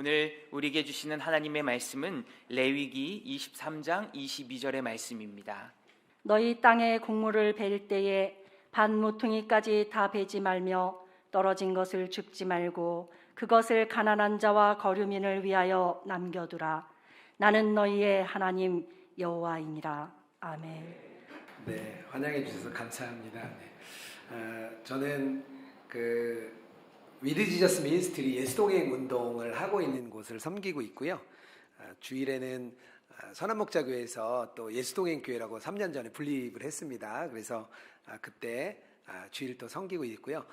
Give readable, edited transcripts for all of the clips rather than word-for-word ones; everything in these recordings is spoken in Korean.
오늘 우리에게 주시는 하나님의 말씀은 레위기 23장 22절의 말씀입니다. 너희 땅에 곡물을 벨 때에 반 모퉁이까지 다 베지 말며 떨어진 것을 줍지 말고 그것을 가난한 자와 거류민을 위하여 남겨두라. 나는 너희의 하나님 여호와이니라. 아멘. 네, 환영해 주셔서 감사합니다. 저는 위드 지저스 미니스트리 예수동행 운동을 하고 있는 곳을 섬기고 있고요. 주일에는 선한목자교회에서 또 예수동행 교회라고 3년 전에 분립을 했습니다. 그래서 그때 주일 또 섬기고 있고요.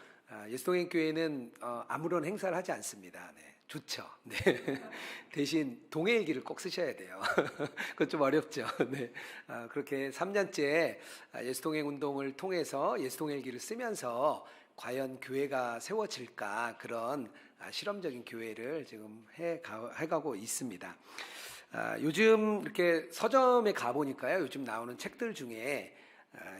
예수동행 교회는 아무런 행사를 하지 않습니다. 네, 좋죠. 네. 대신 동해일기를 꼭 쓰셔야 돼요. 그건 좀 어렵죠. 네. 그렇게 3년째 예수동행 운동을 통해서 예수동해일기를 쓰면서 과연 교회가 세워질까 그런 실험적인 교회를 지금 해가고 있습니다. 요즘 이렇게 서점에 가보니까요, 요즘 나오는 책들 중에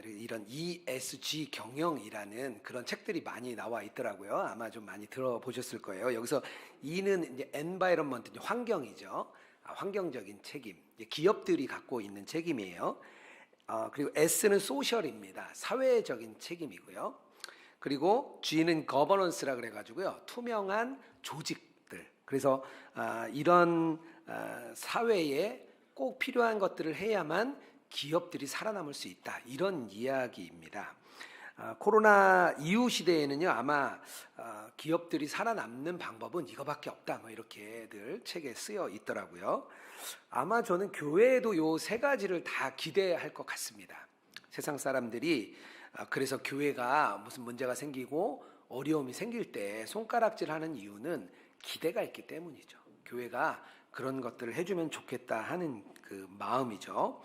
이런 ESG 경영이라는 그런 책들이 많이 나와 있더라고요. 아마 좀 많이 들어보셨을 거예요. 여기서 E는 이제 environment, 환경이죠. 환경적인 책임, 기업들이 갖고 있는 책임이에요. 그리고 S는 social입니다. 사회적인 책임이고요. 그리고 G는 governance라 그래가지고요, 투명한 조직들. 그래서 이런 사회에 꼭 필요한 것들을 해야만 기업들이 살아남을 수 있다, 이런 이야기입니다. 코로나 이후 시대에는요, 아마 기업들이 살아남는 방법은 이거밖에 없다, 뭐 이렇게들 책에 쓰여 있더라고요. 아마 저는 교회에도 요 세 가지를 다 기대할 것 같습니다. 세상 사람들이 그래서 교회가 무슨 문제가 생기고 어려움이 생길 때 손가락질하는 이유는 기대가 있기 때문이죠. 교회가 그런 것들을 해주면 좋겠다 하는 그 마음이죠.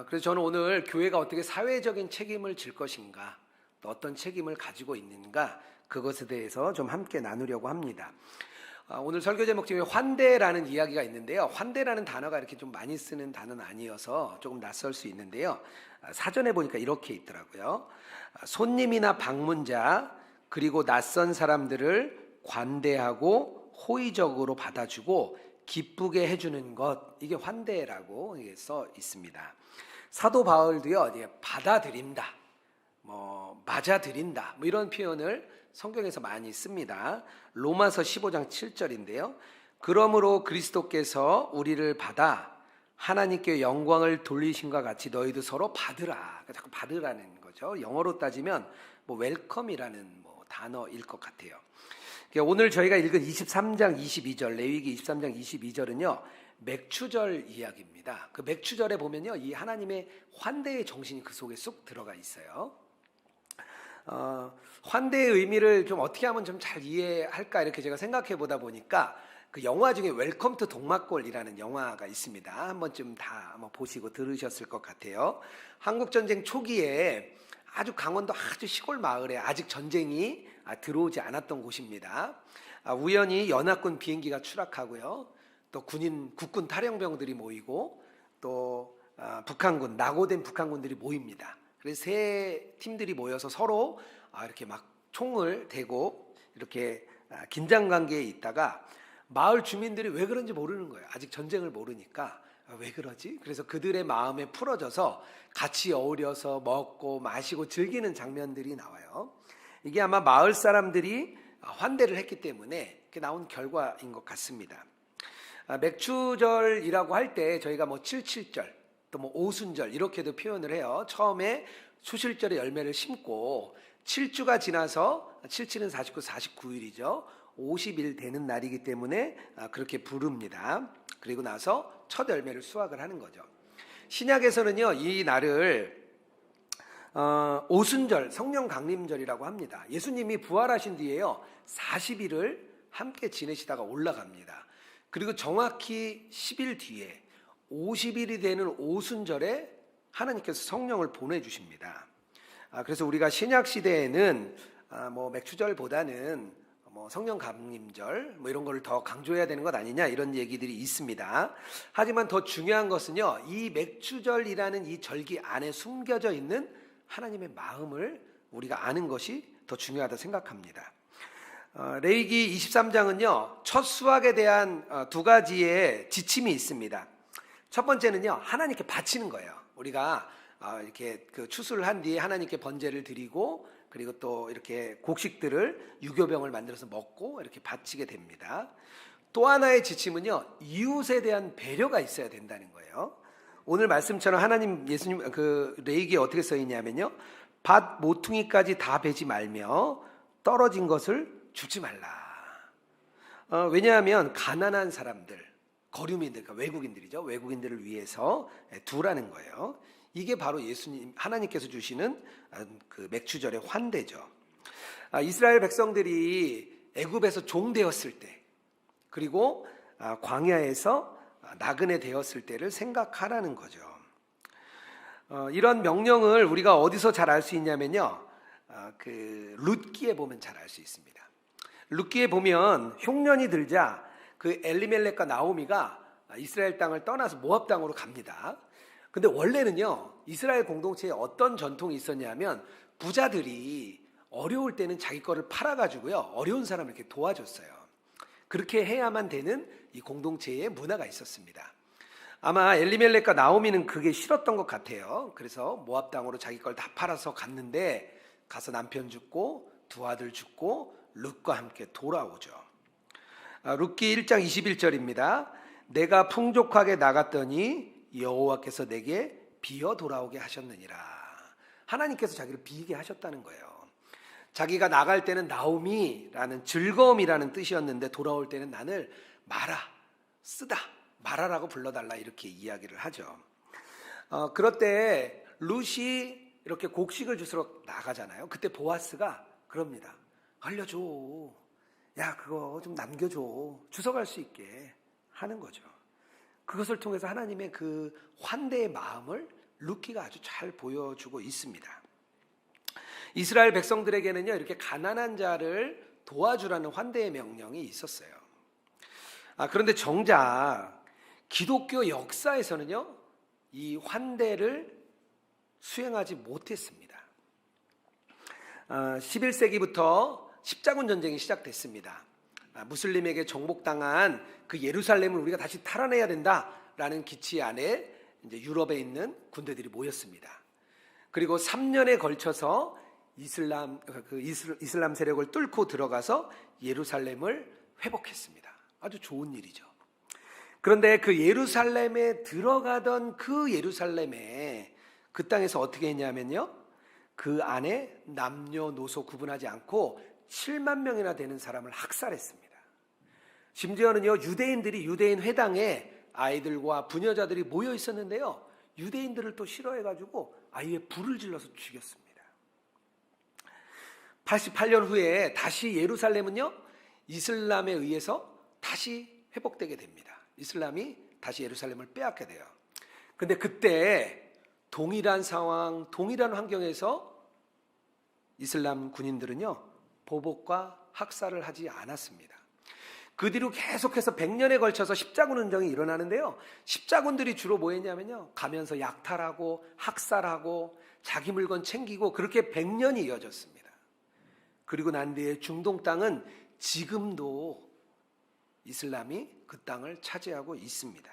그래서 저는 오늘 교회가 어떻게 사회적인 책임을 질 것인가, 또 어떤 책임을 가지고 있는가, 그것에 대해서 좀 함께 나누려고 합니다. 오늘 설교 제목 중에 환대라는 이야기가 있는데요. 환대라는 단어가 이렇게 좀 많이 쓰는 단어는 아니어서 조금 낯설 수 있는데요. 사전에 보니까 이렇게 있더라고요. 손님이나 방문자 그리고 낯선 사람들을 관대하고 호의적으로 받아주고 기쁘게 해주는 것, 이게 환대라고 써 있습니다. 사도 바울도요, 받아들인다, 맞아들인다, 이런 표현을 성경에서 많이 씁니다. 로마서 15장 7절인데요. 그러므로 그리스도께서 우리를 받아 하나님께 영광을 돌리신과 같이 너희도 서로 받으라. 자꾸 받으라는 거죠. 영어로 따지면 웰컴이라는 단어일 것 같아요. 오늘 저희가 읽은 23장 22절, 레위기 23장 22절은요, 맥추절 이야기입니다. 그 맥추절에 보면요, 이 하나님의 환대의 정신이 그 속에 쏙 들어가 있어요. 환대의 의미를 좀 어떻게 하면 좀 잘 이해할까, 이렇게 제가 생각해 보다 보니까 그 영화 중에 웰컴 투 동막골이라는 영화가 있습니다. 한 번쯤 다 보시고 들으셨을 것 같아요. 한국전쟁 초기에 아주 강원도 아주 시골 마을에 아직 전쟁이 들어오지 않았던 곳입니다. 우연히 연합군 비행기가 추락하고요, 또 국군 탈영병들이 모이고 또 북한군, 낙오된 북한군들이 모입니다. 그래서 세 팀들이 모여서 서로 이렇게 막 총을 대고 이렇게 긴장 관계에 있다가 마을 주민들이 왜 그런지 모르는 거예요. 아직 전쟁을 모르니까 왜 그러지? 그래서 그들의 마음에 풀어져서 같이 어울려서 먹고 마시고 즐기는 장면들이 나와요. 이게 아마 마을 사람들이 환대를 했기 때문에 이렇게 나온 결과인 것 같습니다. 맥추절이라고 할 때 저희가 77절, 또 오순절 이렇게도 표현을 해요. 처음에 수실절의 열매를 심고 7주가 지나서 77은 49, 49일이죠. 50일 되는 날이기 때문에 그렇게 부릅니다. 그리고 나서 첫 열매를 수확을 하는 거죠. 신약에서는요, 이 날을 오순절, 성령 강림절이라고 합니다. 예수님이 부활하신 뒤에요, 40일을 함께 지내시다가 올라갑니다. 그리고 정확히 10일 뒤에 50일이 되는 오순절에 하나님께서 성령을 보내주십니다. 그래서 우리가 신약 시대에는 맥추절보다는 성령 강림절 이런 걸 더 강조해야 되는 것 아니냐, 이런 얘기들이 있습니다. 하지만 더 중요한 것은요, 이 맥추절이라는 이 절기 안에 숨겨져 있는 하나님의 마음을 우리가 아는 것이 더 중요하다 생각합니다. 레위기 23장은요, 첫 수확에 대한 두 가지의 지침이 있습니다. 첫 번째는요, 하나님께 바치는 거예요. 우리가 이렇게 그 추수를 한 뒤에 하나님께 번제를 드리고, 그리고 또 이렇게 곡식들을 유교병을 만들어서 먹고 이렇게 바치게 됩니다. 또 하나의 지침은요, 이웃에 대한 배려가 있어야 된다는 거예요. 오늘 말씀처럼 예수님 그 레위기에 어떻게 써 있냐면요, 밭 모퉁이까지 다 베지 말며 떨어진 것을 주지 말라. 왜냐하면 가난한 사람들, 거류민들, 그러니까 외국인들이죠. 외국인들을 위해서 두라는 거예요. 이게 바로 하나님께서 주시는 그 맥추절의 환대죠. 이스라엘 백성들이 애굽에서 종되었을 때, 그리고 광야에서 나그네 되었을 때를 생각하라는 거죠. 이런 명령을 우리가 어디서 잘 알 수 있냐면요, 그 룻기에 보면 잘 알 수 있습니다. 룻기에 보면 흉년이 들자 그 엘리멜렉과 나오미가 이스라엘 땅을 떠나서 모압 땅으로 갑니다. 근데 원래는요, 이스라엘 공동체에 어떤 전통이 있었냐면, 부자들이 어려울 때는 자기 거를 팔아가지고요, 어려운 사람을 이렇게 도와줬어요. 그렇게 해야만 되는 이 공동체의 문화가 있었습니다. 아마 엘리멜렉과 나오미는 그게 싫었던 것 같아요. 그래서 모압 땅으로 자기 걸 다 팔아서 갔는데, 가서 남편 죽고 두 아들 죽고 룻과 함께 돌아오죠. 룻기 1장 21절입니다. 내가 풍족하게 나갔더니 여호와께서 내게 비어 돌아오게 하셨느니라. 하나님께서 자기를 비게 하셨다는 거예요. 자기가 나갈 때는 나오미라는 즐거움이라는 뜻이었는데, 돌아올 때는 나를 마라, 쓰다, 마라라고 불러달라, 이렇게 이야기를 하죠. 그럴 때 룻이 이렇게 곡식을 주스러 나가잖아요. 그때 보아스가 그럽니다. 알려줘. 야, 그거 좀 남겨줘. 주워갈 수 있게 하는 거죠. 그것을 통해서 하나님의 그 환대의 마음을 룻기가 아주 잘 보여주고 있습니다. 이스라엘 백성들에게는요, 이렇게 가난한 자를 도와주라는 환대의 명령이 있었어요. 그런데 정작 기독교 역사에서는요, 이 환대를 수행하지 못했습니다. 11세기부터 십자군 전쟁이 시작됐습니다. 무슬림에게 정복당한 그 예루살렘을 우리가 다시 탈환해야 된다라는 기치 안에 이제 유럽에 있는 군대들이 모였습니다. 그리고 3년에 걸쳐서 이슬람 세력을 뚫고 들어가서 예루살렘을 회복했습니다. 아주 좋은 일이죠. 그런데 그 예루살렘에 들어가던 그 예루살렘에 그 땅에서 어떻게 했냐면요, 그 안에 남녀노소 구분하지 않고 7만 명이나 되는 사람을 학살했습니다. 심지어는요, 유대인들이 유대인 회당에 아이들과 부녀자들이 모여 있었는데요, 유대인들을 또 싫어해가지고 아예 불을 질러서 죽였습니다. 88년 후에 다시 예루살렘은요, 이슬람에 의해서 다시 회복되게 됩니다. 이슬람이 다시 예루살렘을 빼앗게 돼요. 근데 그때 동일한 상황, 동일한 환경에서 이슬람 군인들은요, 보복과 학살을 하지 않았습니다. 그 뒤로 계속해서 100년에 걸쳐서 십자군 운동이 일어나는데요, 십자군들이 주로 뭐 했냐면요, 가면서 약탈하고 학살하고 자기 물건 챙기고, 그렇게 100년이 이어졌습니다. 그리고 난 뒤에 중동 땅은 지금도 이슬람이 그 땅을 차지하고 있습니다.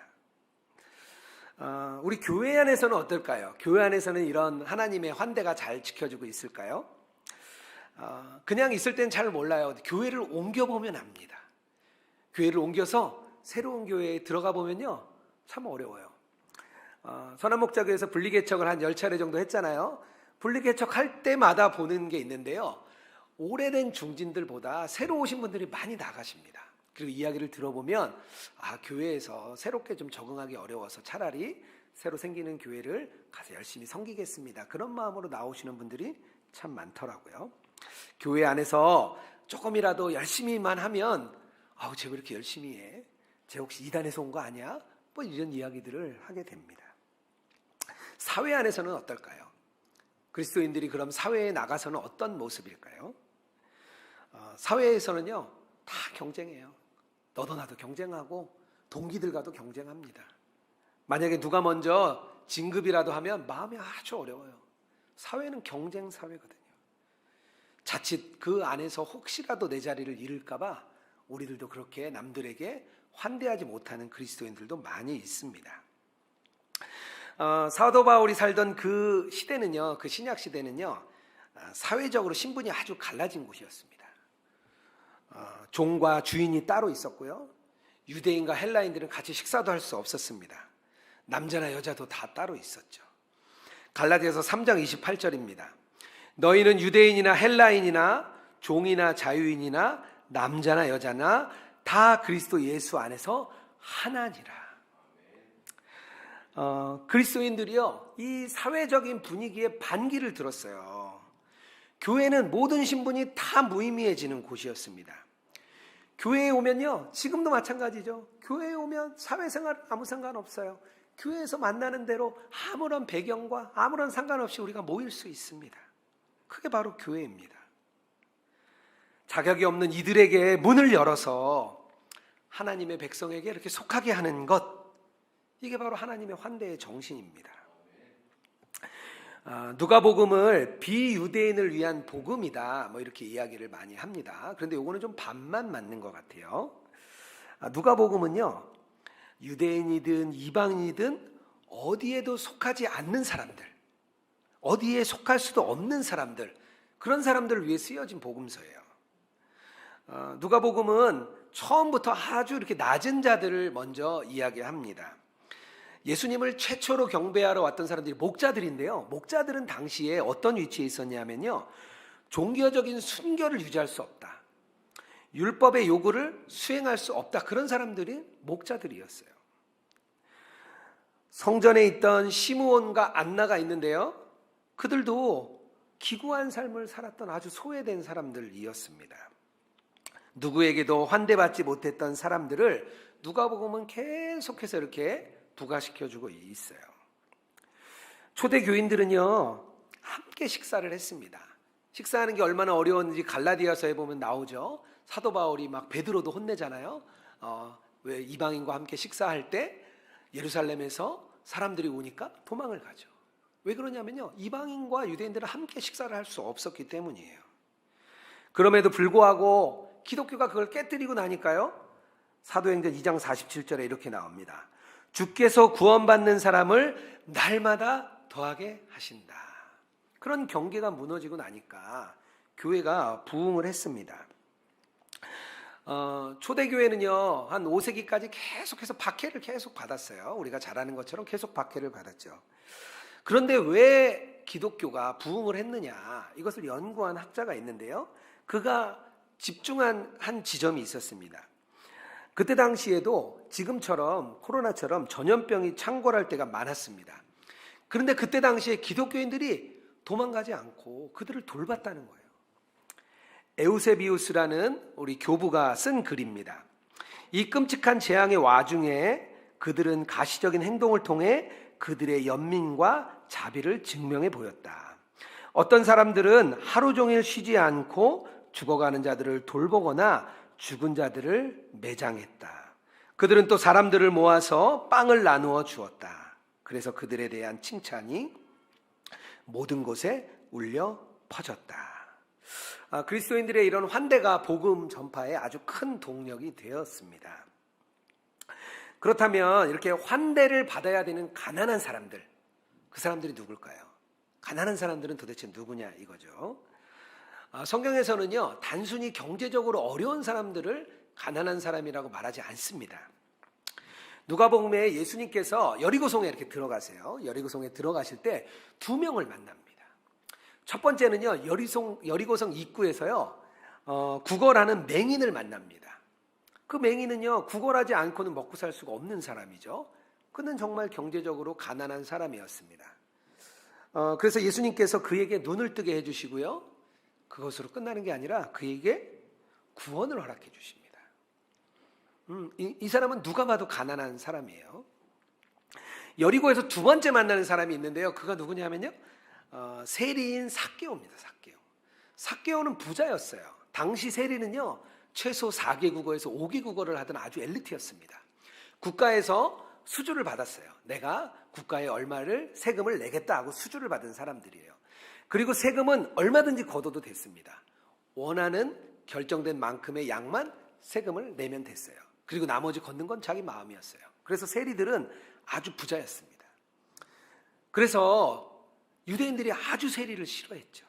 우리 교회 안에서는 어떨까요? 교회 안에서는 이런 하나님의 환대가 잘 지켜지고 있을까요? 그냥 있을 땐 잘 몰라요. 교회를 옮겨보면 압니다. 교회를 옮겨서 새로운 교회에 들어가 보면요, 참 어려워요. 선한목자교에서 분리개척을 한 10차례 정도 했잖아요. 분리개척할 때마다 보는 게 있는데요, 오래된 중진들보다 새로 오신 분들이 많이 나가십니다. 그리고 이야기를 들어보면, 교회에서 새롭게 좀 적응하기 어려워서 차라리 새로 생기는 교회를 가서 열심히 섬기겠습니다, 그런 마음으로 나오시는 분들이 참 많더라고요. 교회 안에서 조금이라도 열심히만 하면, 쟤 왜 이렇게 열심히 해? 쟤 혹시 이단에서 온 거 아니야? 뭐 이런 이야기들을 하게 됩니다. 사회 안에서는 어떨까요? 그리스도인들이 그럼 사회에 나가서는 어떤 모습일까요? 사회에서는요, 다 경쟁해요. 너도 나도 경쟁하고 동기들과도 경쟁합니다. 만약에 누가 먼저 진급이라도 하면 마음이 아주 어려워요. 사회는 경쟁 사회거든요. 자칫 그 안에서 혹시라도 내 자리를 잃을까봐 우리들도 그렇게 남들에게 환대하지 못하는 그리스도인들도 많이 있습니다. 사도 바울이 살던 그 시대는요, 그 신약 시대는요, 사회적으로 신분이 아주 갈라진 곳이었습니다. 종과 주인이 따로 있었고요, 유대인과 헬라인들은 같이 식사도 할 수 없었습니다. 남자나 여자도 다 따로 있었죠. 갈라디아서 3장 28절입니다. 너희는 유대인이나 헬라인이나 종이나 자유인이나 남자나 여자나 다 그리스도 예수 안에서 하나니라. 그리스도인들이요, 이 사회적인 분위기에 반기를 들었어요. 교회는 모든 신분이 다 무의미해지는 곳이었습니다. 교회에 오면요, 지금도 마찬가지죠. 교회에 오면 사회생활 아무 상관없어요. 교회에서 만나는 대로 아무런 배경과 아무런 상관없이 우리가 모일 수 있습니다. 그게 바로 교회입니다. 자격이 없는 이들에게 문을 열어서 하나님의 백성에게 이렇게 속하게 하는 것, 이게 바로 하나님의 환대의 정신입니다. 누가복음을 비유대인을 위한 복음이다, 뭐 이렇게 이야기를 많이 합니다. 그런데 이거는 좀 반만 맞는 것 같아요. 누가복음은요, 유대인이든 이방인이든 어디에도 속하지 않는 사람들, 어디에 속할 수도 없는 사람들, 그런 사람들을 위해 쓰여진 복음서예요. 누가복음은 처음부터 아주 이렇게 낮은 자들을 먼저 이야기합니다. 예수님을 최초로 경배하러 왔던 사람들이 목자들인데요, 목자들은 당시에 어떤 위치에 있었냐면요, 종교적인 순결을 유지할 수 없다, 율법의 요구를 수행할 수 없다, 그런 사람들이 목자들이었어요. 성전에 있던 시므온과 안나가 있는데요, 그들도 기구한 삶을 살았던 아주 소외된 사람들이었습니다. 누구에게도 환대받지 못했던 사람들을 누가복음은 계속해서 이렇게 부각시켜주고 있어요. 초대 교인들은요, 함께 식사를 했습니다. 식사하는 게 얼마나 어려웠는지 갈라디아서에 보면 나오죠. 사도 바울이 막 베드로도 혼내잖아요. 왜 이방인과 함께 식사할 때 예루살렘에서 사람들이 오니까 도망을 가죠. 왜 그러냐면요, 이방인과 유대인들은 함께 식사를 할 수 없었기 때문이에요. 그럼에도 불구하고 기독교가 그걸 깨뜨리고 나니까요, 사도행전 2장 47절에 이렇게 나옵니다. 주께서 구원받는 사람을 날마다 더하게 하신다. 그런 경계가 무너지고 나니까 교회가 부흥을 했습니다. 초대교회는요, 한 5세기까지 계속해서 박해를 계속 받았어요. 우리가 잘 아는 것처럼 계속 박해를 받았죠. 그런데 왜 기독교가 부흥을 했느냐, 이것을 연구한 학자가 있는데요, 그가 집중한 한 지점이 있었습니다. 그때 당시에도 지금처럼 코로나처럼 전염병이 창궐할 때가 많았습니다. 그런데 그때 당시에 기독교인들이 도망가지 않고 그들을 돌봤다는 거예요. 에우세비우스라는 우리 교부가 쓴 글입니다. 이 끔찍한 재앙의 와중에 그들은 가시적인 행동을 통해 그들의 연민과 자비를 증명해 보였다. 어떤 사람들은 하루 종일 쉬지 않고 죽어가는 자들을 돌보거나 죽은 자들을 매장했다. 그들은 또 사람들을 모아서 빵을 나누어 주었다. 그래서 그들에 대한 칭찬이 모든 곳에 울려 퍼졌다. 그리스도인들의 이런 환대가 복음 전파에 아주 큰 동력이 되었습니다. 그렇다면 이렇게 환대를 받아야 되는 가난한 사람들, 그 사람들이 누굴까요? 가난한 사람들은 도대체 누구냐 이거죠. 성경에서는요, 단순히 경제적으로 어려운 사람들을 가난한 사람이라고 말하지 않습니다. 누가복음에 예수님께서 여리고성에 이렇게 들어가세요. 여리고성에 들어가실 때 두 명을 만납니다. 첫 번째는요, 여리고성 입구에서요, 구걸하는 맹인을 만납니다. 그 맹인은요, 구걸하지 않고는 먹고 살 수가 없는 사람이죠. 그는 정말 경제적으로 가난한 사람이었습니다. 그래서 예수님께서 그에게 눈을 뜨게 해주시고요, 그것으로 끝나는 게 아니라 그에게 구원을 허락해 주십니다. 이 사람은 누가 봐도 가난한 사람이에요. 여리고에서 두 번째 만나는 사람이 있는데요, 그가 누구냐면요, 세리인 삭개오입니다. 삭개오는 부자였어요. 당시 세리는요, 최소 4개 국어에서 5개 국어를 하던 아주 엘리트였습니다. 국가에서 수주를 받았어요. 내가 국가에 얼마를 세금을 내겠다 하고 수주를 받은 사람들이에요. 그리고 세금은 얼마든지 걷어도 됐습니다. 원하는 결정된 만큼의 양만 세금을 내면 됐어요. 그리고 나머지 걷는 건 자기 마음이었어요. 그래서 세리들은 아주 부자였습니다. 그래서 유대인들이 아주 세리를 싫어했죠.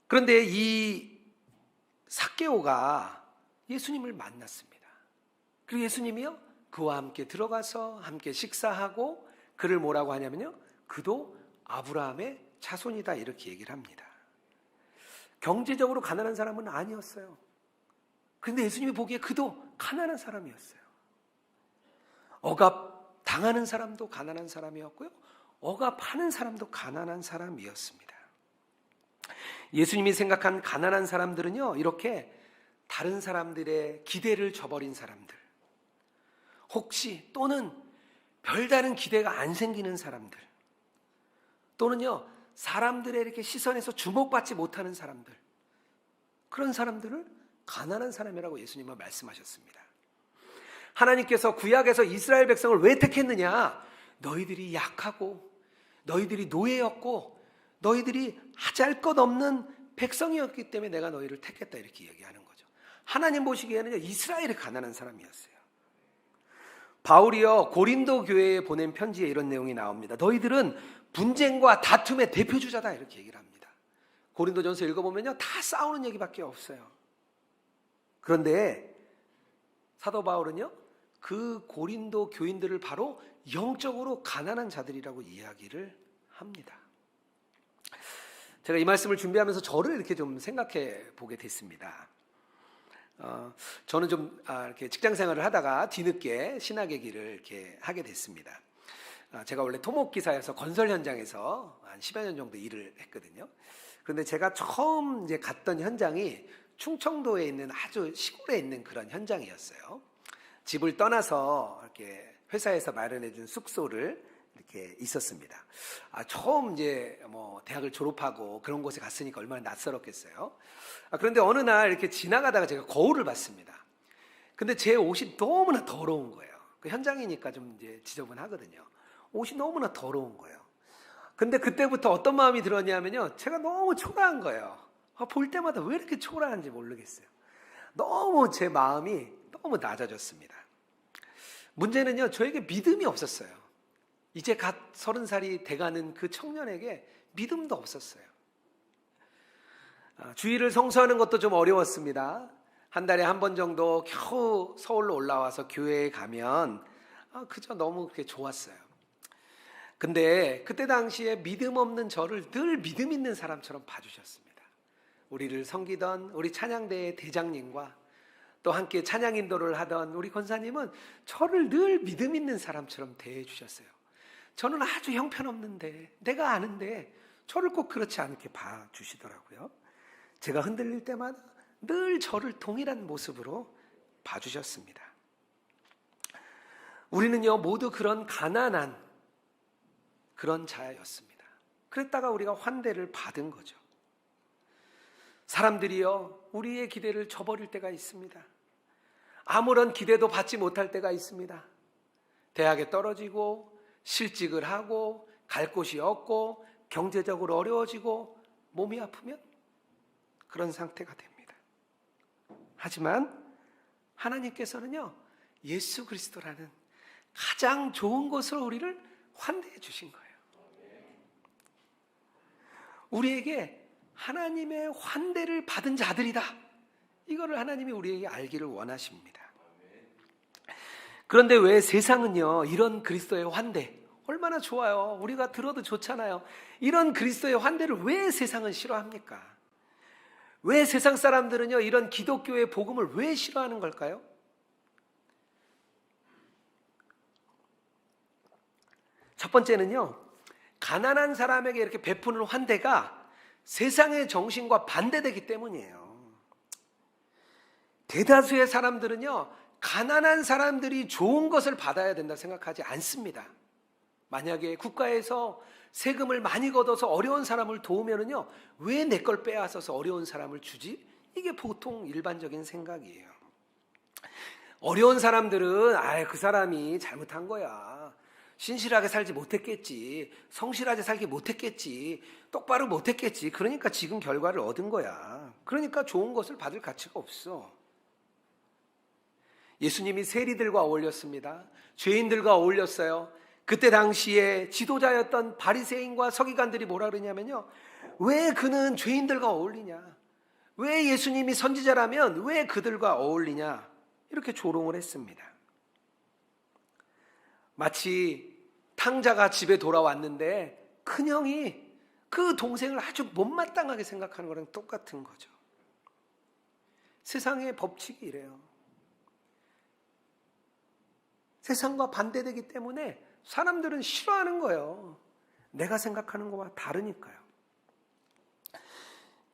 그런데 이 삭개오가 예수님을 만났습니다. 그리고 예수님이요, 그와 함께 들어가서 함께 식사하고 그를 뭐라고 하냐면요, 그도 아브라함의 자손이다 이렇게 얘기를 합니다. 경제적으로 가난한 사람은 아니었어요. 그런데 예수님이 보기에 그도 가난한 사람이었어요. 억압 당하는 사람도 가난한 사람이었고요, 억압하는 사람도 가난한 사람이었습니다. 예수님이 생각한 가난한 사람들은요, 이렇게 다른 사람들의 기대를 저버린 사람들, 혹시 또는 별다른 기대가 안 생기는 사람들, 또는요 사람들의 이렇게 시선에서 주목받지 못하는 사람들, 그런 사람들을 가난한 사람이라고 예수님은 말씀하셨습니다. 하나님께서 구약에서 이스라엘 백성을 왜 택했느냐? 너희들이 약하고 너희들이 노예였고 너희들이 하잘것없는 백성이었기 때문에 내가 너희를 택했다 이렇게 얘기하는 거죠. 하나님 보시기에는 이스라엘이 가난한 사람이었어요. 바울이요 고린도 교회에 보낸 편지에 이런 내용이 나옵니다. 너희들은 분쟁과 다툼의 대표주자다 이렇게 얘기를 합니다. 고린도전서 읽어보면요 다 싸우는 얘기밖에 없어요. 그런데 사도 바울은요 그 고린도 교인들을 바로 영적으로 가난한 자들이라고 이야기를 합니다. 제가 이 말씀을 준비하면서 저를 이렇게 좀 생각해 보게 됐습니다. 저는 좀 이렇게 직장 생활을 하다가 뒤늦게 신학의 길을 이렇게 하게 됐습니다. 제가 원래 토목기사여서 건설 현장에서 한 10여 년 정도 일을 했거든요. 그런데 제가 처음 이제 갔던 현장이 충청도에 있는 아주 시골에 있는 그런 현장이었어요. 집을 떠나서 이렇게 회사에서 마련해준 숙소를 이렇게 있었습니다. 처음 이제 뭐 대학을 졸업하고 그런 곳에 갔으니까 얼마나 낯설었겠어요. 그런데 어느 날 이렇게 지나가다가 제가 거울을 봤습니다. 근데 제 옷이 너무나 더러운 거예요. 그 현장이니까 좀 이제 지저분하거든요. 옷이 너무나 더러운 거예요. 근데 그때부터 어떤 마음이 들었냐면요, 제가 너무 초라한 거예요. 볼 때마다 왜 이렇게 초라한지 모르겠어요. 너무 제 마음이 너무 낮아졌습니다. 문제는요, 저에게 믿음이 없었어요. 이제 갓 30살이 돼가는 그 청년에게 믿음도 없었어요. 주일을 성수하는 것도 좀 어려웠습니다. 한 달에 한 번 정도 겨우 서울로 올라와서 교회에 가면 그저 너무 그렇게 좋았어요. 근데 그때 당시에 믿음 없는 저를 늘 믿음 있는 사람처럼 봐주셨습니다. 우리를 섬기던 우리 찬양대의 대장님과 또 함께 찬양 인도를 하던 우리 권사님은 저를 늘 믿음 있는 사람처럼 대해주셨어요. 저는 아주 형편없는데, 내가 아는데 저를 꼭 그렇지 않게 봐주시더라고요. 제가 흔들릴 때마다 늘 저를 동일한 모습으로 봐주셨습니다. 우리는요 모두 그런 가난한 그런 자였습니다. 그랬다가 우리가 환대를 받은 거죠. 사람들이요 우리의 기대를 저버릴 때가 있습니다. 아무런 기대도 받지 못할 때가 있습니다. 대학에 떨어지고 실직을 하고 갈 곳이 없고 경제적으로 어려워지고 몸이 아프면 그런 상태가 됩니다. 하지만 하나님께서는요 예수 그리스도라는 가장 좋은 것으로 우리를 환대해 주신 거예요. 우리에게 하나님의 환대를 받은 자들이다, 이거를 하나님이 우리에게 알기를 원하십니다. 그런데 왜 세상은요 이런 그리스도의 환대 얼마나 좋아요, 우리가 들어도 좋잖아요. 이런 그리스도의 환대를 왜 세상은 싫어합니까? 왜 세상 사람들은요 이런 기독교의 복음을 왜 싫어하는 걸까요? 첫 번째는요, 가난한 사람에게 이렇게 베푸는 환대가 세상의 정신과 반대되기 때문이에요. 대다수의 사람들은요 가난한 사람들이 좋은 것을 받아야 된다 생각하지 않습니다. 만약에 국가에서 세금을 많이 걷어서 어려운 사람을 도우면은요 왜 내 걸 빼앗아서 어려운 사람을 주지? 이게 보통 일반적인 생각이에요. 어려운 사람들은 그 사람이 잘못한 거야, 신실하게 살지 못했겠지, 성실하게 살지 못했겠지, 똑바로 못했겠지. 그러니까 지금 결과를 얻은 거야. 그러니까 좋은 것을 받을 가치가 없어. 예수님이 세리들과 어울렸습니다. 죄인들과 어울렸어요. 그때 당시에 지도자였던 바리새인과 서기관들이 뭐라 그러냐면요, 왜 그는 죄인들과 어울리냐, 왜 예수님이 선지자라면 왜 그들과 어울리냐, 이렇게 조롱을 했습니다. 마치 탕자가 집에 돌아왔는데 큰형이 그 동생을 아주 못마땅하게 생각하는 거랑 똑같은 거죠. 세상의 법칙이 이래요. 세상과 반대되기 때문에 사람들은 싫어하는 거예요. 내가 생각하는 것과 다르니까요.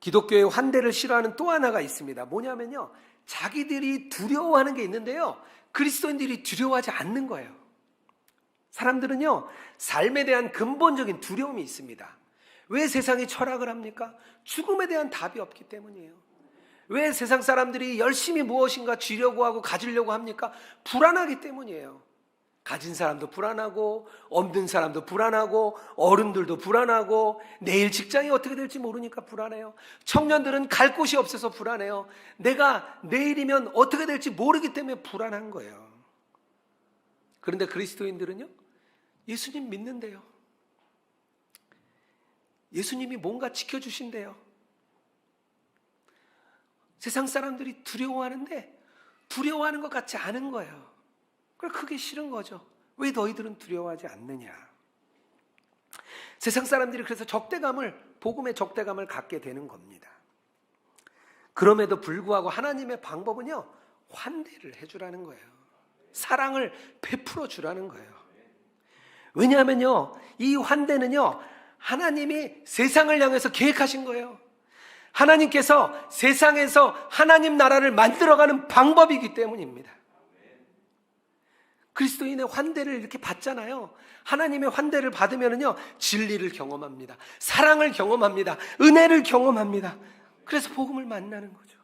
기독교의 환대를 싫어하는 또 하나가 있습니다. 뭐냐면요, 자기들이 두려워하는 게 있는데요, 그리스도인들이 두려워하지 않는 거예요. 사람들은요, 삶에 대한 근본적인 두려움이 있습니다. 왜 세상이 철학을 합니까? 죽음에 대한 답이 없기 때문이에요. 왜 세상 사람들이 열심히 무엇인가 쥐려고 하고 가지려고 합니까? 불안하기 때문이에요. 가진 사람도 불안하고, 없는 사람도 불안하고, 어른들도 불안하고, 내일 직장이 어떻게 될지 모르니까 불안해요. 청년들은 갈 곳이 없어서 불안해요. 내가 내일이면 어떻게 될지 모르기 때문에 불안한 거예요. 그런데 그리스도인들은요, 예수님 믿는데요, 예수님이 뭔가 지켜주신대요. 세상 사람들이 두려워하는데 두려워하는 것 같지 않은 거예요. 그게 싫은 거죠. 왜 너희들은 두려워하지 않느냐. 세상 사람들이 그래서 복음의 적대감을 갖게 되는 겁니다. 그럼에도 불구하고 하나님의 방법은요, 환대를 해주라는 거예요. 사랑을 베풀어 주라는 거예요. 왜냐하면요, 이 환대는요, 하나님이 세상을 향해서 계획하신 거예요. 하나님께서 세상에서 하나님 나라를 만들어가는 방법이기 때문입니다. 그리스도인의 환대를 이렇게 받잖아요. 하나님의 환대를 받으면요, 진리를 경험합니다. 사랑을 경험합니다. 은혜를 경험합니다. 그래서 복음을 만나는 거죠.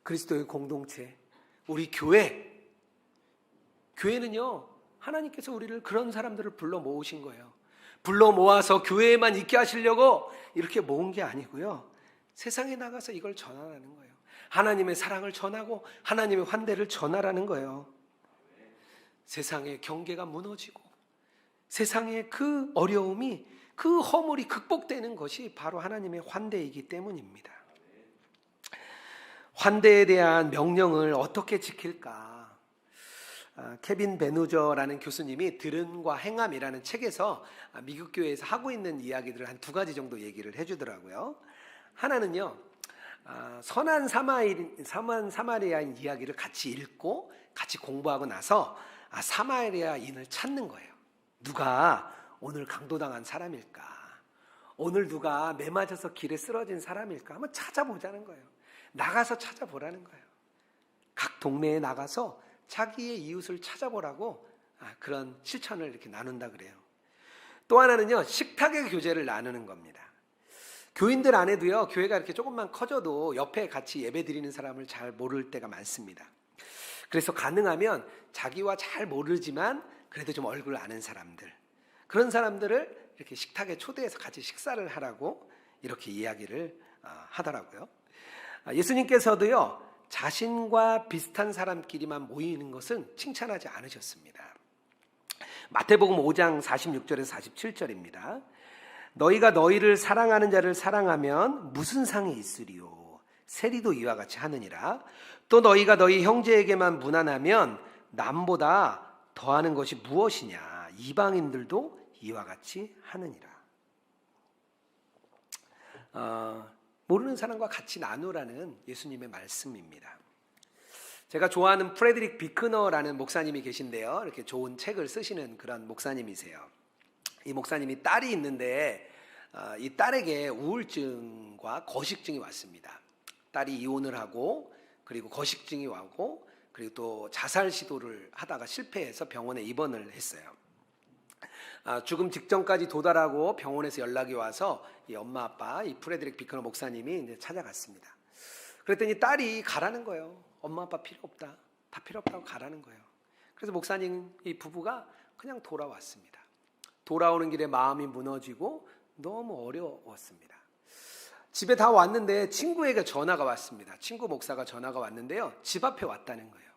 그리스도의 공동체, 우리 교회는요, 하나님께서 우리를 그런 사람들을 불러 모으신 거예요. 불러 모아서 교회에만 있게 하시려고 이렇게 모은 게 아니고요, 세상에 나가서 이걸 전하라는 거예요. 하나님의 사랑을 전하고 하나님의 환대를 전하라는 거예요. 세상의 경계가 무너지고 세상의 그 어려움이, 그 허물이 극복되는 것이 바로 하나님의 환대이기 때문입니다. 환대에 대한 명령을 어떻게 지킬까? 케빈 베누저라는 교수님이 들음과 행함이라는 책에서 미국 교회에서 하고 있는 이야기들을 한 2가지 정도 얘기를 해주더라고요. 하나는요, 선한 사마리아인 이야기를 같이 읽고 같이 공부하고 나서 사마리아인을 찾는 거예요. 누가 오늘 강도당한 사람일까? 오늘 누가 매 맞아서 길에 쓰러진 사람일까? 한번 찾아보자는 거예요. 나가서 찾아보라는 거예요. 각 동네에 나가서 자기의 이웃을 찾아보라고 그런 실천을 이렇게 나눈다 그래요. 또 하나는요, 식탁의 교제를 나누는 겁니다. 교인들 안에도요, 교회가 이렇게 조금만 커져도 옆에 같이 예배 드리는 사람을 잘 모를 때가 많습니다. 그래서 가능하면 자기와 잘 모르지만 그래도 좀 얼굴 아는 사람들, 그런 사람들을 이렇게 식탁에 초대해서 같이 식사를 하라고 이렇게 이야기를 하더라고요. 예수님께서도요, 자신과 비슷한 사람끼리만 모이는 것은 칭찬하지 않으셨습니다. 마태복음 5장 46절에서 47절입니다. 너희가 너희를 사랑하는 자를 사랑하면 무슨 상이 있으리요? 세리도 이와 같이 하느니라. 또 너희가 너희 형제에게만 무난하면 남보다 더하는 것이 무엇이냐? 이방인들도 이와 같이 하느니라. 모르는 사람과 같이 나누라는 예수님의 말씀입니다. 제가 좋아하는 프레드릭 비크너라는 목사님이 계신데요, 이렇게 좋은 책을 쓰시는 그런 목사님이세요. 이 목사님이 딸이 있는데 이 딸에게 우울증과 거식증이 왔습니다. 딸이 이혼을 하고, 그리고 거식증이 왔고, 그리고 또 자살 시도를 하다가 실패해서 병원에 입원을 했어요. 죽음 직전까지 도달하고 병원에서 연락이 와서 이 엄마 아빠, 이 프레드릭 비크너 목사님이 이제 찾아갔습니다. 그랬더니 딸이 가라는 거예요. 엄마 아빠 필요 없다, 다 필요 없다고 가라는 거예요. 그래서 목사님 이 부부가 그냥 돌아왔습니다. 돌아오는 길에 마음이 무너지고 너무 어려웠습니다. 집에 다 왔는데 친구에게 전화가 왔습니다. 친구 목사가 전화가 왔는데요, 집 앞에 왔다는 거예요.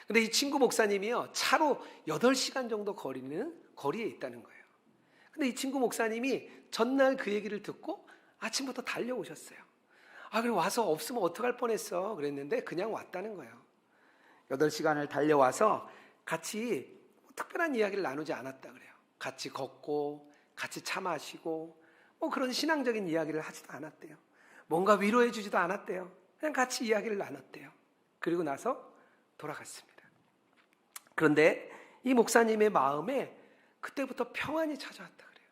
근데 이 친구 목사님이요, 차로 8시간 정도 거리에 있다는 거예요. 근데 이 친구 목사님이 전날 그 얘기를 듣고 아침부터 달려오셨어요. 그래 와서 없으면 어떡할 뻔했어 그랬는데 그냥 왔다는 거예요. 8시간을 달려와서 같이 특별한 이야기를 나누지 않았다 그래요. 같이 걷고 같이 차 마시고 그런 신앙적인 이야기를 하지도 않았대요. 뭔가 위로해 주지도 않았대요. 그냥 같이 이야기를 나눴대요. 그리고 나서 돌아갔습니다. 그런데 이 목사님의 마음에 그때부터 평안이 찾아왔다 그래요.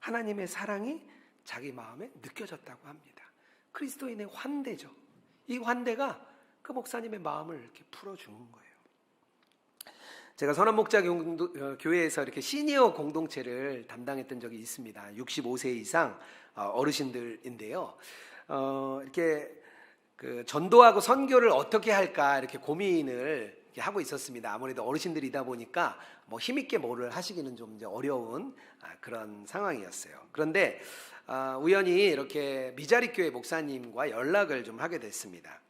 하나님의 사랑이 자기 마음에 느껴졌다고 합니다. 그리스도인의 환대죠. 이 환대가 그 목사님의 마음을 이렇게 풀어주는 거예요. 제가 선한목자 교회에서 이렇게 시니어 공동체를 담당했던 적이 있습니다. 65세 이상 어르신들인데요. 이렇게 그 전도하고 선교를 어떻게 할까 이렇게 고민을 이렇게 하고 있었습니다. 아무래도 어르신들이다 보니까 뭐 힘있게 뭐를 하시기는 좀 이제 어려운 그런 상황이었어요. 그런데 우연히 이렇게 미자립교회 목사님과 연락을 좀 하게 됐습니다.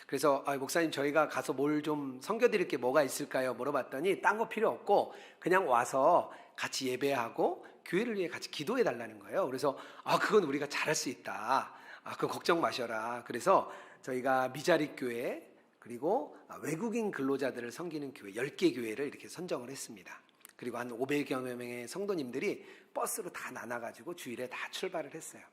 그래서 목사님 저희가 가서 뭘 좀 섬겨드릴 게 뭐가 있을까요? 물어봤더니 딴 거 필요 없고 그냥 와서 같이 예배하고 교회를 위해 같이 기도해 달라는 거예요. 그래서 그건 우리가 잘할 수 있다. 그거 걱정 마셔라. 그래서 저희가 미자립교회 그리고 외국인 근로자들을 섬기는 교회 10개 교회를 이렇게 선정을 했습니다. 그리고 한 500여 명의 성도님들이 버스로 다 나눠가지고 주일에 다 출발을 했어요.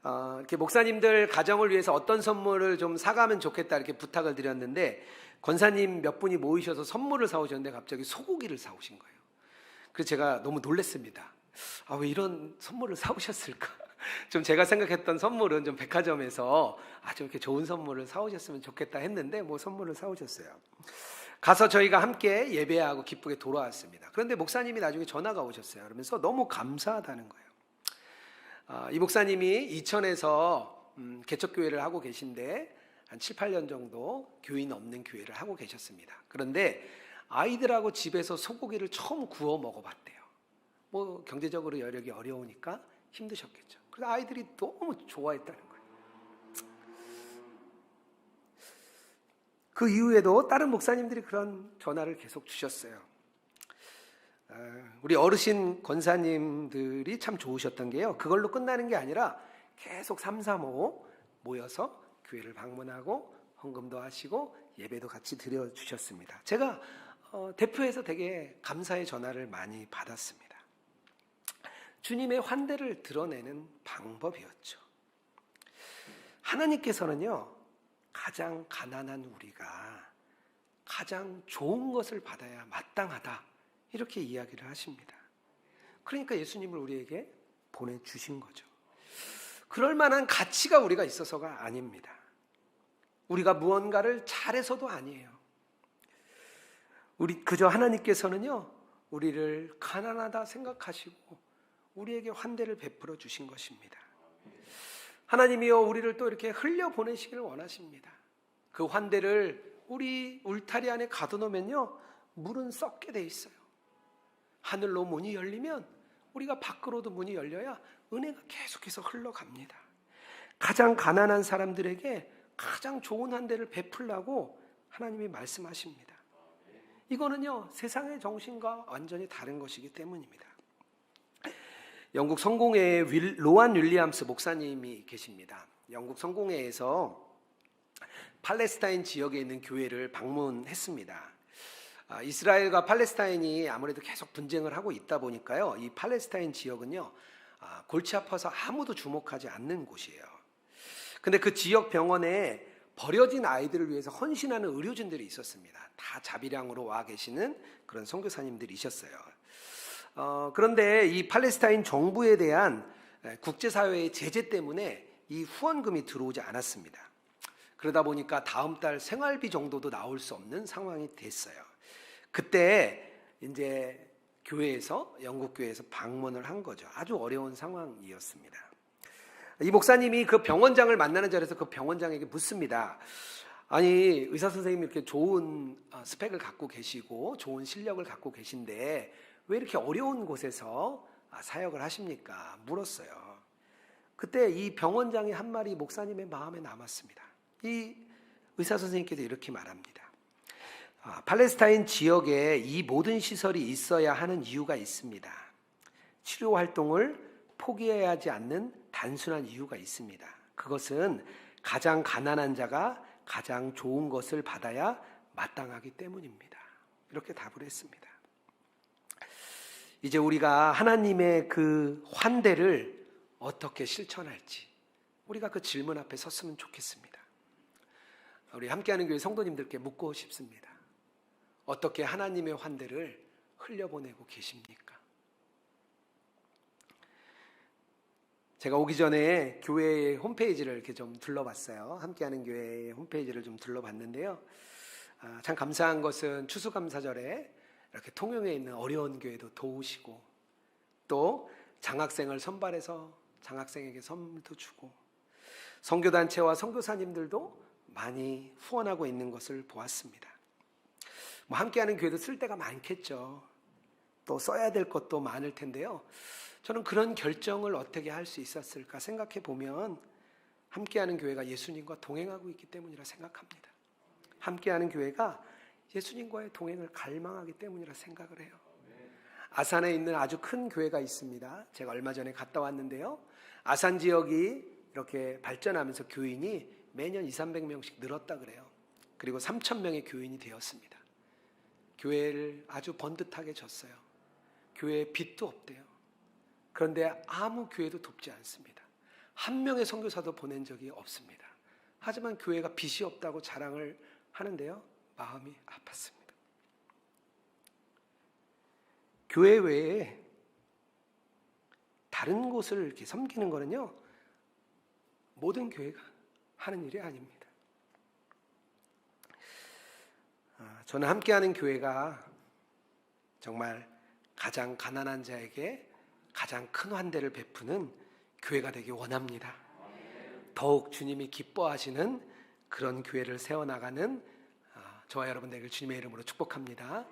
이렇게 목사님들 가정을 위해서 어떤 선물을 좀 사가면 좋겠다 이렇게 부탁을 드렸는데 권사님 몇 분이 모이셔서 선물을 사오셨는데 갑자기 소고기를 사오신 거예요. 그래서 제가 너무 놀랐습니다. 왜 이런 선물을 사오셨을까? 좀 제가 생각했던 선물은 좀 백화점에서 좀 이렇게 좋은 선물을 사오셨으면 좋겠다 했는데 선물을 사오셨어요. 가서 저희가 함께 예배하고 기쁘게 돌아왔습니다. 그런데 목사님이 나중에 전화가 오셨어요. 그러면서 너무 감사하다는 거예요. 이 목사님이 이천에서 개척교회를 하고 계신데 한 7, 8년 정도 교인 없는 교회를 하고 계셨습니다. 그런데 아이들하고 집에서 소고기를 처음 구워 먹어봤대요. 경제적으로 여력이 어려우니까 힘드셨겠죠. 그래서 아이들이 너무 좋아했다는 거예요. 그 이후에도 다른 목사님들이 그런 전화를 계속 주셨어요. 우리 어르신 권사님들이 참 좋으셨던 게요, 그걸로 끝나는 게 아니라 계속 3, 3, 5 모여서 교회를 방문하고 헌금도 하시고 예배도 같이 드려주셨습니다. 제가 대표해서 되게 감사의 전화를 많이 받았습니다. 주님의 환대를 드러내는 방법이었죠. 하나님께서는요, 가장 가난한 우리가 가장 좋은 것을 받아야 마땅하다 이렇게 이야기를 하십니다. 그러니까 예수님을 우리에게 보내주신 거죠. 그럴 만한 가치가 우리가 있어서가 아닙니다. 우리가 무언가를 잘해서도 아니에요. 그저 하나님께서는요, 우리를 가난하다 생각하시고 우리에게 환대를 베풀어 주신 것입니다. 하나님이요, 우리를 또 이렇게 흘려보내시기를 원하십니다. 그 환대를 우리 울타리 안에 가둬놓으면요, 물은 썩게 돼 있어요. 하늘로 문이 열리면 우리가 밖으로도 문이 열려야 은혜가 계속해서 흘러갑니다. 가장 가난한 사람들에게 가장 좋은 환대를 베풀라고 하나님이 말씀하십니다. 이거는요, 세상의 정신과 완전히 다른 것이기 때문입니다. 영국 성공회의 로안 윌리엄스 목사님이 계십니다. 영국 성공회에서 팔레스타인 지역에 있는 교회를 방문했습니다. 이스라엘과 팔레스타인이 아무래도 계속 분쟁을 하고 있다 보니까요, 이 팔레스타인 지역은요, 골치 아파서 아무도 주목하지 않는 곳이에요. 근데 그 지역 병원에 버려진 아이들을 위해서 헌신하는 의료진들이 있었습니다. 다 자비량으로 와 계시는 그런 선교사님들이셨어요. 그런데 이 팔레스타인 정부에 대한 국제사회의 제재 때문에 이 후원금이 들어오지 않았습니다. 그러다 보니까 다음 달 생활비 정도도 나올 수 없는 상황이 됐어요. 그때 이제 영국 교회에서 방문을 한 거죠. 아주 어려운 상황이었습니다. 이 목사님이 그 병원장을 만나는 자리에서 그 병원장에게 묻습니다. 아니 의사 선생님이 이렇게 좋은 스펙을 갖고 계시고 좋은 실력을 갖고 계신데 왜 이렇게 어려운 곳에서 사역을 하십니까? 물었어요. 그때 이 병원장이 한 말이 목사님의 마음에 남았습니다. 이 의사 선생님께서 이렇게 말합니다. 팔레스타인 지역에 이 모든 시설이 있어야 하는 이유가 있습니다. 치료 활동을 포기해야 하지 않는 단순한 이유가 있습니다. 그것은 가장 가난한 자가 가장 좋은 것을 받아야 마땅하기 때문입니다. 이렇게 답을 했습니다. 이제 우리가 하나님의 그 환대를 어떻게 실천할지 우리가 그 질문 앞에 섰으면 좋겠습니다. 우리 함께하는 교회 성도님들께 묻고 싶습니다. 어떻게 하나님의 환대를 흘려보내고 계십니까? 제가 오기 전에 교회의 홈페이지를 이렇게 좀 둘러봤어요. 함께하는 교회의 홈페이지를 좀 둘러봤는데요. 참 감사한 것은 추수감사절에 이렇게 통영에 있는 어려운 교회도 도우시고 또 장학생을 선발해서 장학생에게 선물도 주고 선교단체와 선교사님들도 많이 후원하고 있는 것을 보았습니다. 함께하는 교회도 쓸 데가 많겠죠. 또 써야 될 것도 많을 텐데요. 저는 그런 결정을 어떻게 할 수 있었을까 생각해 보면 함께하는 교회가 예수님과 동행하고 있기 때문이라 생각합니다. 함께하는 교회가 예수님과의 동행을 갈망하기 때문이라 생각을 해요. 아산에 있는 아주 큰 교회가 있습니다. 제가 얼마 전에 갔다 왔는데요. 아산 지역이 이렇게 발전하면서 교인이 매년 200~300명씩 늘었다 그래요. 그리고 3,000명의 교인이 되었습니다. 교회를 아주 번듯하게 졌어요. 교회에 빚도 없대요. 그런데 아무 교회도 돕지 않습니다. 한 명의 선교사도 보낸 적이 없습니다. 하지만 교회가 빚이 없다고 자랑을 하는데요. 마음이 아팠습니다. 교회 외에 다른 곳을 이렇게 섬기는 거는요. 모든 교회가 하는 일이 아닙니다. 저는 함께하는 교회가 정말 가장 가난한 자에게 가장 큰 환대를 베푸는 교회가 되기 원합니다. 더욱 주님이 기뻐하시는 그런 교회를 세워나가는 저와 여러분 되길 주님의 이름으로 축복합니다.